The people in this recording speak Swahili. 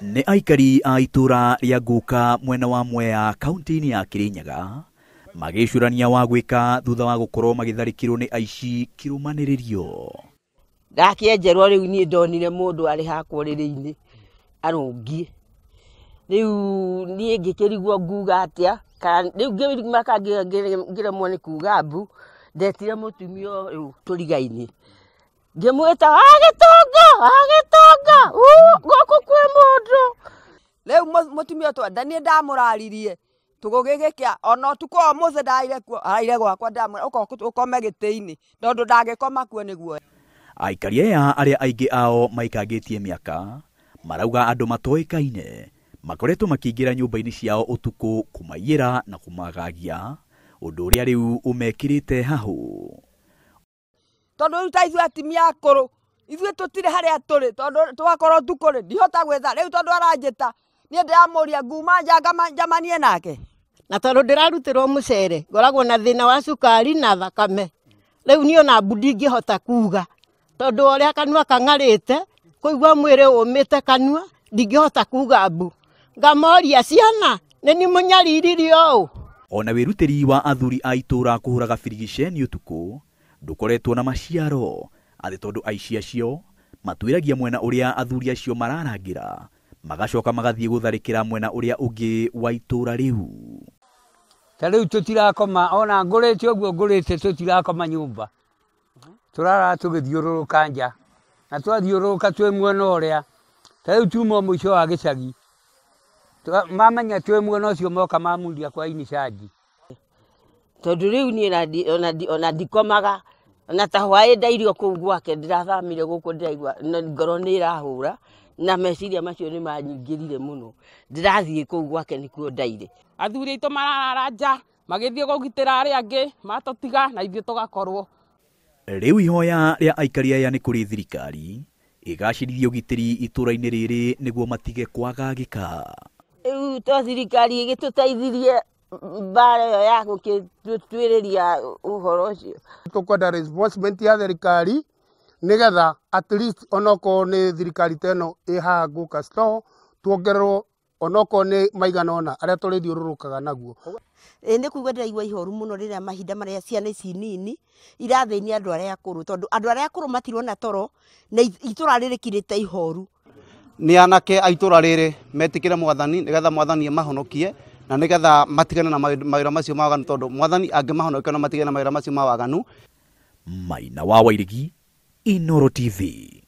Nĩ aikari a itura rĩa Nguka mwena wa Mwea kaunti-inĩ ya Kirinyaga magĩcũrania wa gwĩka thutha wa gũkorwo magĩtharĩkĩrwo nĩ aici kĩrũmanĩrĩrio. Ndakĩenjerwo rĩu niĩ ndonire mũndũ arĩ hakwo rĩrĩ-inĩ arũngie. Rĩu niĩ ngĩkĩrigwo nguga atĩa kana rĩu ngĩmaka ngĩremwo nĩ kuga mbu ndetire mũtumia ũyũ tũriga-inĩ. Ngĩmwĩta agĩtonga gũkũ kwĩ mũndũ. Rĩu mũtumia twenda niĩ ndamũraririe tũgũgĩgĩkĩa ona ũtukũ wa mũthĩ ndaire kuo araire gwakwa ndamwĩra ũkome gĩtĩ-inĩ tondũ ndangĩkoma kuo nĩguo. Aikari aya arĩa aingĩ ao maikangĩtie mĩaka marauga andũ matoĩkaine makoretwo makĩingĩra nyũmba-inĩ ciao ũtukũ kũmaiyĩra na kũmagagia ũndũ ũrĩa rĩu ũmekĩrĩte hahũ. Tondũ rĩu ta ithuĩ atimia akũrũ ithuĩ tũtirĩ harĩa tũrĩ tondũ twakorwo tukũrĩ ndihota gwetha rĩu tondũ aranjĩta niĩ ndĩramũria nguma njamanie nake. Na tondũ ndĩrarutĩrwo mũcere ngoragwo na thĩna wa cukari na thakame. Rĩu niĩ ona mbu ndingĩhota kuga tondũ ũrĩa kanua kang'arĩte kũigua mwĩrĩ ũmĩte kanua ndingĩhota kuga mbu. Ngamoria ciana nĩ ni mũnyariririo ũũ. Ona wĩrutĩri wa athuri a itũra kũhũraga birigiceni ũtukũ ndũkoretwo na maciaro atĩ tondũ aici acio matuĩragia mwena ũrĩa athuri acio mararangĩra magacoka magathiĩ gũtharĩkĩra mwena ũrĩa ũngĩ wa itũra rĩu. Ta rĩu tũtirakoma ona ngũrĩte ũguo ngũrĩte tũtirakoma nyũmba. Tũrara tũgĩthiũrũrũka nja na twathiũrũrũka twĩ mwena ũrĩa. Ta rĩu tuma mũico wa gĩcagi. Mamenya twĩ mwena ũcio moka mamundia kwa inicaji. Tondũ rĩu niĩ ona ndikomaga na ta hwaĩ ndairio kũu gwake ndirathamire gũkũ ndĩraigua ngoro nĩ ĩrahũra na meciria macio nĩ manyingĩrire mũno. Ndirathiĩ kũu gwake nĩkuo ndaire. Athuri aitũ marara nja magĩthiĩ kũgitĩra arĩa angĩ matũtiga na ithuĩ tũgakorwo. Rĩu ihoya rĩa aikari aya nĩ kũrĩ thirikari ĩgacĩrithie ũgitĩri itũra-inĩ rĩrĩ nĩguo matige kwagagĩka. Rĩu to thirikari ĩgĩtũteithirie mbara ĩyo ya gũkĩtuĩrĩria ũhoro ũcio. Tũkwenda responsibility ya thirikari nĩgetha at least onokorwo nĩ thirikari teno ĩhaha Nguka store tuongererwo onokorwo nĩ maigana ona arĩa tũrĩthiũrũrũkaga naguo. Nĩ kuga ndĩraigua ihoru mũno rĩrĩa mahinda marĩa ciana ici nini irathĩnia andũ arĩa akũrũ tondũ andũ arĩa akũrũ matirona toro na itũra rĩrĩ kirĩte ihoru. Nĩ anake a itũra rĩrĩ metĩkĩre Mwathani nĩgetha Mwathani amahonokie na nĩgetha matigane na mawĩra macio ma waganu tondũ Mwathani angĩmahonokia na matigane na mawĩra macio ma waganu. Maina wa Wairigi, Inooro TV.